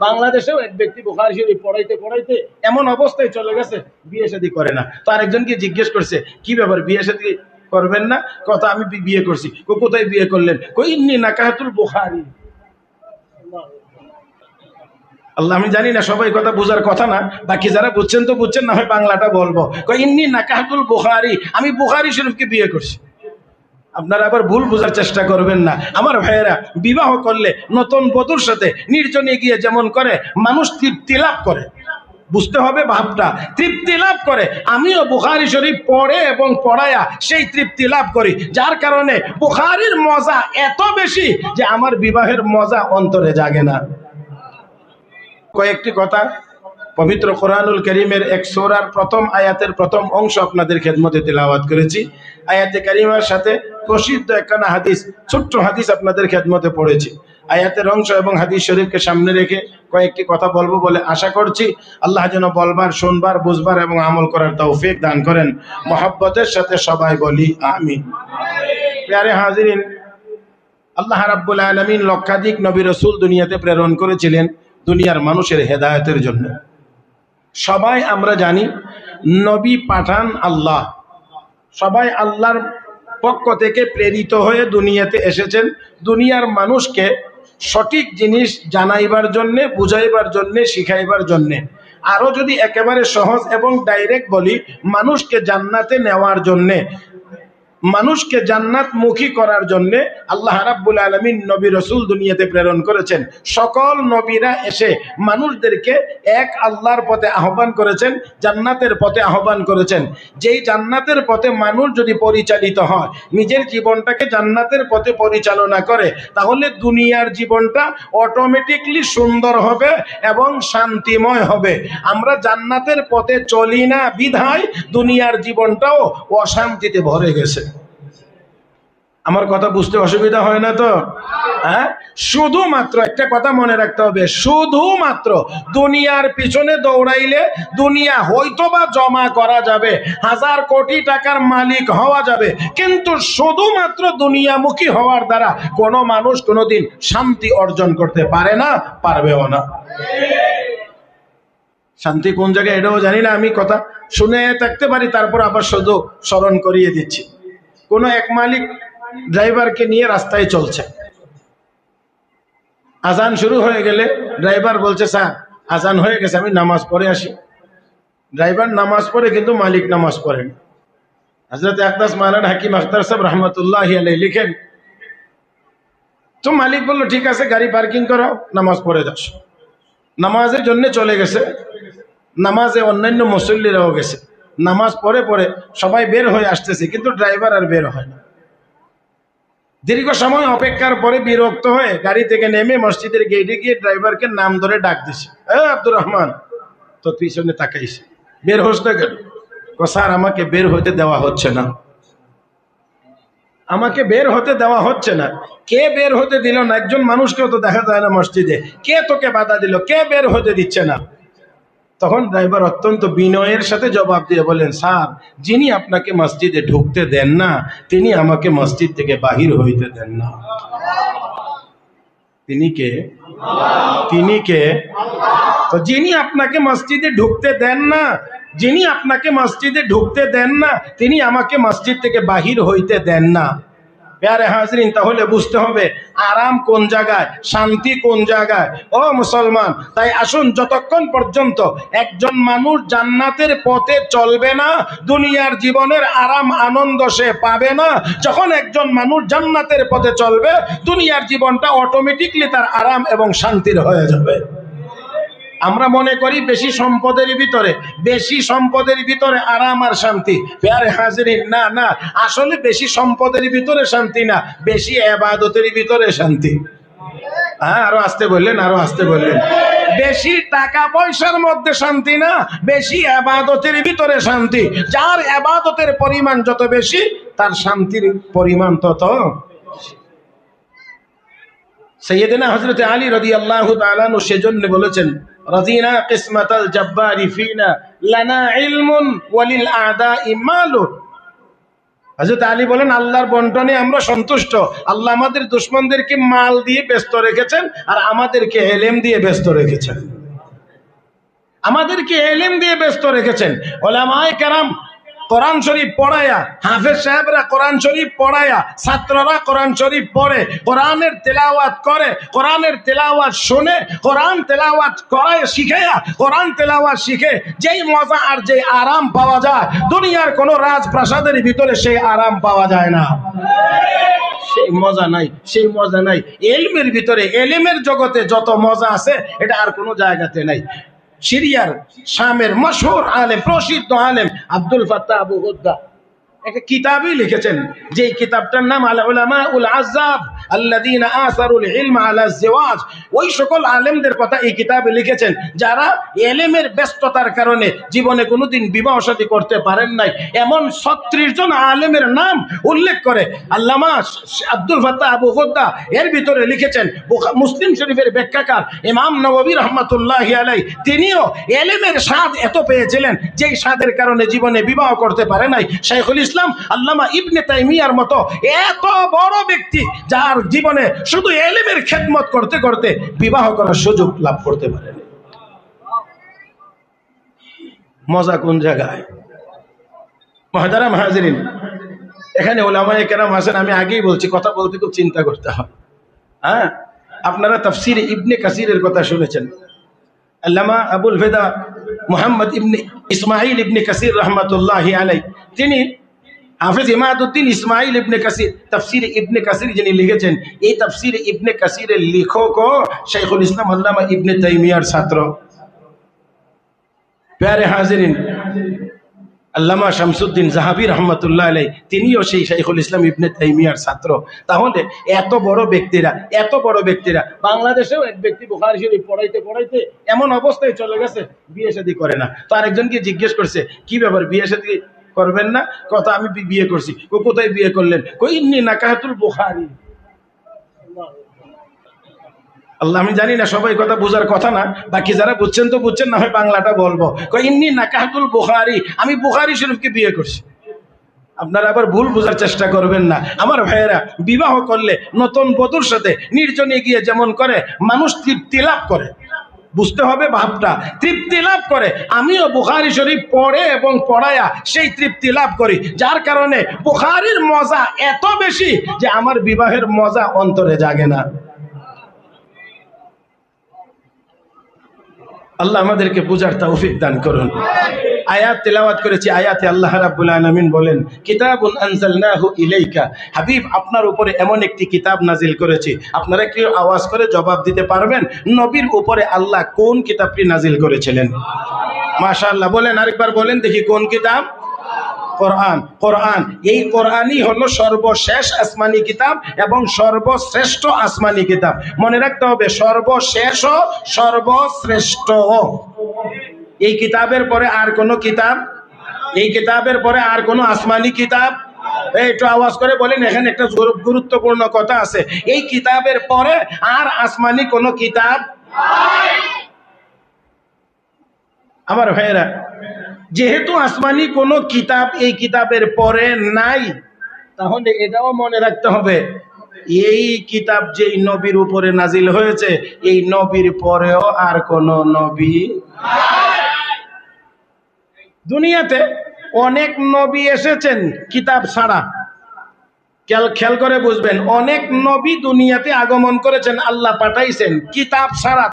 বাংলাদেশেও এক ব্যক্তি বুখারী শরীফ পড়াইতে পড়াইতে এমন অবস্থায় চলে গেছে, বিয়ে শাদী করে না। তো আরেকজনকে জিজ্ঞেস করছে, কি ব্যাপার, বিয়ে শাদী করবেন না? কথা আমি বিয়ে করছি। কোথায় বিয়ে করলেন? ইন্নী নাকাহাতুল বুখারী। আল্লাহ, আমি জানি না সবাই কথা বোঝার কথা না, বাকি যারা বুঝছেন তো বুঝছেন, না হয় বাংলাটা বলবো। ইন্নী নাকাহাতুল বুখারী, আমি বুখারী শরীফকে বিয়ে করছি। আপনারা আবার ভুল বোঝার চেষ্টা করবেন না আমার ভাইয়েরা। বিবাহ করলে নতুন বধূর সাথে নির্জনে গিয়ে যেমন করে মানুষ তৃপ্তি লাভ করে, বুঝতে হবে ভাবটা, তৃপ্তি লাভ করে। আমিও বুখারী শরীফ পড়ে এবং পড়ায়া সেই তৃপ্তি লাভ করি, যার কারণে বুখারীর মজা এত বেশি যে আমার বিবাহের মজা অন্তরে জাগে না। কয়েকটি কথা পবিত্র কোরআনুল কারীমের এক সূরার প্রথম আয়াতের প্রথম অংশ আপনাদের খেদমতে তেলাওয়াত করেছি। আয়াতে কারিমার সাথে প্রসিদ্ধ একখানা হাদিস, ছোট্ট হাদিস আপনাদের খেদমতে পড়েছি। আয়াতের অংশ এবং হাদিস শরীফকে সামনে রেখে কয়েকটি কথা বলবো বলে আশা করছি। আল্লাহ যেন বলবার, শুনবার, বুঝবার এবং আমল করার তৌফিক দান করেন। মহব্বতের সাথে সবাই বলি আমিন। প্যারে হাজিরিন, আল্লাহ রাব্বুল আলামিন লক্ষাধিক নবী রাসূল দুনিয়াতে প্রেরণ করেছিলেন দুনিয়ার মানুষের হেদায়েতের জন্য। সবাই আমরা জানি নবী পাঠান আল্লাহ, সবাই আল্লাহর পক্ষ থেকে প্রেরিত হয়ে দুনিয়াতে এসেছেন দুনিয়ার মানুষকে সঠিক জিনিস জানাইবার জন্যে, বুঝাইবার জন্যে, শিখাইবার জন্যে। আরো যদি একেবারে সহজ এবং ডাইরেক্ট বলি, মানুষকে জান্নাতে নেওয়ার জন্যে, মানুষকে জান্নাতমুখী করার জন্য আল্লাহ রাব্বুল আলামিন নবী রাসূল দুনিয়াতে প্রেরণ করেছেন। সকল নবীরা এসে মানুষদেরকে এক আল্লাহর পথে আহ্বান করেছেন, জান্নাতের পথে আহ্বান করেছেন। যেই জান্নাতের পথে মানুষ যদি পরিচালিত হয়, নিজের জীবনটাকে জান্নাতের পথে পরিচালনা করে, তাহলে দুনিয়ার জীবনটা অটোমেটিকলি সুন্দর হবে এবং শান্তিময় হবে। আমরা জান্নাতের পথে চলি না বিধায় দুনিয়ার জীবনটাও অশান্তিতে ভরে গেছে। আমার কথা বুঝতে অসুবিধা হয় না তো? হ্যাঁ, শুধুমাত্র একটা কথা মনে রাখতে হবে, শুধুমাত্র দুনিয়ার পিছনে দৌড়াইলে দুনিয়া হয়তোবা জমা করা যাবে, 1000 কোটি টাকার মালিক হওয়া যাবে, কিন্তু শুধুমাত্র দুনিয়ামুখী হওয়ার দ্বারা কোনো মানুষ কোনোদিন শান্তি অর্জন করতে পারে না, পারবেও না। শান্তি কোন জায়গায় এটাও জানি না, আমি কথা শুনে থাকতে পারি, তারপর আবার শুধু স্মরণ করিয়ে দিচ্ছি। কোনো এক মালিক ড্রাইভারকে নিয়ে রাস্তায় চলছে, আজান শুরু হয়ে গেলে ড্রাইভার বলছে, স্যার আজান হয়ে গেছে, আমি নামাজ পড়ে আসি। ড্রাইভার নামাজ পড়ে, কিন্তু মালিক নামাজ পড়েন। হযরত আকদাস মাওলানা হাকিম আখতার সাহেব রহমতুল্লাহি আলাইহি লিখেন, তো মালিক বলল, ঠিক আছে গাড়ি পার্কিং করো, নামাজ পড়ে যাস। নামাজের জন্য চলে গেছে, নামাজে অন্যান্য মুসল্লিরাও গেছে, নামাজ পড়ে পড়ে সবাই বের হয়ে আসতেছে, কিন্তু ড্রাইভার আর বের হয় না। দীর্ঘ সময় অপেক্ষার পরে বিরক্ত হয়ে গাড়ি থেকে নেমে মসজিদের গেটে গিয়ে ড্রাইভারকে নাম ধরে ডাক দিছে, আব্দুর রহমান। তো পিছনে তাকাইছে, বের হোস না কেন? স্যার আমাকে বের হতে দেওয়া হচ্ছে না, আমাকে বের হতে দেওয়া হচ্ছে না। কে বের হতে দিল না? একজন মানুষকেও তো দেখা যায় না মসজিদে, কে তোকে বাধা দিল? কে বের হতে দিচ্ছে না? তখন ড্রাইভার অত্যন্ত বিনয়ের সাথে জবাব দিয়ে বলেন, স্যার যিনি আপনাকে মসজিদে ঢুকতে দেন না, তিনি আমাকে মসজিদ থেকে বাহির হইতে দেন না। তিনি কে? তিনি কে? তো যিনি আপনাকে মসজিদে ঢুকতে দেন না, যিনি আপনাকে মসজিদে ঢুকতে দেন না, তিনি আমাকে মসজিদ থেকে বাহির হইতে দেন না। প্যারে হাজরিন, তাহলে বুঝতে হবে আরাম কোন জায়গায়, শান্তি কোন জায়গায়। ও মুসলমান, তাই আসুন, যতক্ষণ পর্যন্ত একজন মানুষ জান্নাতের পথে চলবে না, দুনিয়ার জীবনের আরাম আনন্দ সে পাবে না। যখন একজন মানুষ জান্নাতের পথে চলবে, দুনিয়ার জীবনটা অটোমেটিকলি তার আরাম এবং শান্তির হয়ে যাবে। আমরা মনে করি বেশি সম্পদের ভিতরে, বেশি সম্পদের ভিতরে আরাম আর শান্তি। প্যারে হাজিরিন, না না, আসলে বেশি সম্পদের ভিতরে শান্তি না, বেশি ইবাদতের ভিতরে শান্তি। হ্যাঁ, আরো আসতে বললেন, আরো আসতে বললেন। বেশি টাকা পয়সার মধ্যে শান্তি না, বেশি ইবাদতের ভিতরে শান্তি। যার ইবাদতের পরিমাণ যত বেশি, তার শান্তির পরিমাণ তত। সাইয়েদনা হযরত আলী রাদিয়াল্লাহু তাআলা আনহু সেজন্য বলেছেন, রাযিনা কিসমাতাল জাব্বারি ফিনা লানা ইলমুন ওয়ালিল আদাই মালুন। হযরত আলী বলেন, আল্লাহর বন্টনে আমরা সন্তুষ্ট। আল্লাহ আমাদের দুশমনদেরকে মাল দিয়ে ব্যস্ত রেখেছেন, আর আমাদেরকে এলেম দিয়ে ব্যস্ত রেখেছেন। আমাদেরকে এলেম দিয়ে ব্যস্ত রেখেছেন। উলামায়ে কেরাম কোরআন শরীফ পড়ায়া, হাফেজ সাহেবরা কোরআন শরীফ পড়ায়া, ছাত্ররা কোরআন শরীফ পড়ে, কোরআনের তেলাওয়াত করে, কোরআনের তেলাওয়াত শুনে, কোরআন তেলাওয়াত করায় শিখায়া, কোরআন তেলাওয়াত শিখে যেই মজা আর যেই আরাম পাওয়া যায়, দুনিয়ার কোন রাজপ্রাসাদের ভিতরে সেই আরাম পাওয়া যায় না। সেই মজা নাই, সেই মজা নাই। এলমের ভিতরে, এলেমের জগতে যত মজা আছে এটা আর কোনো জায়গাতে নাই। সিরিয়ার শামের মশহুর আলেম, প্রসিদ্ধ আলেম আব্দুল ফাত্তাহ আবু হুদ্দা একটা কিতাবই লিখেছেন, যে কিতাবটার নাম আল উলামা উল আযাব আল্লাযীনা আসারুল ইলম আলা জিওয়াজ। ওই সকল আলেমদের কথা এই কিতাবে লিখেছেন যারা এলেমের ব্যস্ততার কারণে জীবনে কোনোদিন বিবাহ শাদী করতে পারেন নাই। এমন 36 জন আলেমের নাম উল্লেখ করে আল্লামা আব্দুল ফাত্তাহ আবু হুদ্দা এর ভিতরে লিখেছেন। মুসলিম শরীফের ব্যাখ্যাকার ইমাম নববী রাহমাতুল্লাহি আলাইহি তিনিও এলেমের স্বাদ এত পেয়েছিলেন যেই স্বাদের কারণে জীবনে বিবাহ করতে পারে নাই। শাইখুল ইসলাম আল্লামা ইবনে তাইমিয়ার মতো এত বড় ব্যক্তি যার জীবনে শুধু এলেমের খেদমত করতে করতে বিবাহ করার সুযোগ লাভ করতে পারেন। মজা কোন জায়গায়? মুহতারাম হাজিরিন, এখানে উলামায়ে কেরাম আছেন। আমি আগেই বলছি, কথা বলতে খুব চিন্তা করতে হয়। হ্যাঁ, আপনারা তাফসীর ইবনে কাসিরের কথা শুনেছেন। আল্লামা আবুল ফেদা মুহাম্মদ ইবনে ইসমাইল ইবনে কাসির রাহমাতুল্লাহি আলাইহি তিনি হাফেজ ইমাদউদ্দিন ইসমাইল ইবনে কাসির তাফসীর ইবনে কাসির যিনি লিখেছেন, এই তাফসীর ইবনে কাসিরের লেখক শাইখুল ইসলাম আল্লামা ইবনে তাইমিয়ার ছাত্র। প্যারে হাজিরিন, আল্লামা শামসুদ্দিন জাহাবী রহমতুল্লাহ আলাইহি তিনিও সেই শাইখুল ইসলাম ইবনে তাইমিয়ার ছাত্র। তাহলে এত বড় ব্যক্তিরা বাংলাদেশেও এক ব্যক্তি বুখারী শরীফ পড়াইতে পড়াইতে এমন অবস্থায় চলে গেছে বিয়ে শাদী করে না। তো আরেকজনকে জিজ্ঞেস করছে, কি ব্যাপার, বিয়ে শাদী করবেন না? কথা আমি বিয়ে করছি। কোথায় বিয়ে করলেন? কই ইন্নী নাকাহাতুল বুখারী। আল্লাহ, আমি জানি না সবাই কথা বোঝার কথা না, বাকি যারা বুঝছেন তো বুঝছেন, না হয় বাংলাটা বলবো। কই ইন্নী নাকাহাতুল বুখারী, আমি বুখারী শরীফকে বিয়ে করছি। আপনারা আবার ভুল বোঝার চেষ্টা করবেন না। আমার ভাইয়েরা, বিবাহ করলে নতুন বধূর সাথে নির্জনে গিয়ে যেমন করে মানুষ তৃপ্তি লাভ করে, বুঝতে হবে ভাবটা, তৃপ্তি লাভ করে। আমিও বুখারী শরীফ পড়ে এবং পড়ায়া সেই তৃপ্তি লাভ করি, যার কারণে বুখারীর মজা এত বেশি যে আমার বিবাহের মজা অন্তরে জাগে না। আল্লাহ আমাদেরকে বুঝার তৌফিক দান করুন। আয়াত তেলাওয়াত করেছি, আয়াতে আল্লাহ রাব্বুল আলামিন বলেন, কিতাবুন আনজালনাহু ইলাইকা, হাবিব আপনার উপরে এমন একটি কিতাব নাজিল করেছি। আপনারা কি আওয়াজ করে জবাব দিতে পারবেন নবীর উপরে আল্লাহ কোন কিতাবটি নাজিল করেছিলেন? মাশাআল্লাহ, বলেন, আরেকবার বলেন দেখি, কোন কিতাব? কোরআন। কোরআন, এই কোরআনই হলো সর্বশেষ আসমানি কিতাব এবং সর্বশ্রেষ্ঠ আসমানি কিতাব। মনে রাখতে হবে, সর্বশেষ ও সর্বশ্রেষ্ঠ। এই কিতাবের পরে আর কোনো কিতাব, এই কিতাবের পরে আর কোনো আসমানি কিতাব, একটু আওয়াজ করে বলেন, এখানে একটা গুরুত্বপূর্ণ কথা আছে, এই কিতাবের পরে আর আসমানি কোনো কিতাব। আমার ভাইয়েরা, যেহেতু আসমানি কোনো কিতাব এই কিতাবের পরে নাই, তাহলে এটাও মনে রাখতে হবে, এই কিতাব যেই নবীর উপরে নাজিল হয়েছে, এই নবীর পরেও আর কোন নবী। দুনিয়াতে অনেক নবী এসেছেন কিতাব ছাড়া, খেয়াল করে বুঝবেন, অনেক নবী দুনিয়াতে আগমন করেছেন, আল্লাহ পাঠাইছেন কিতাব ছাড়া।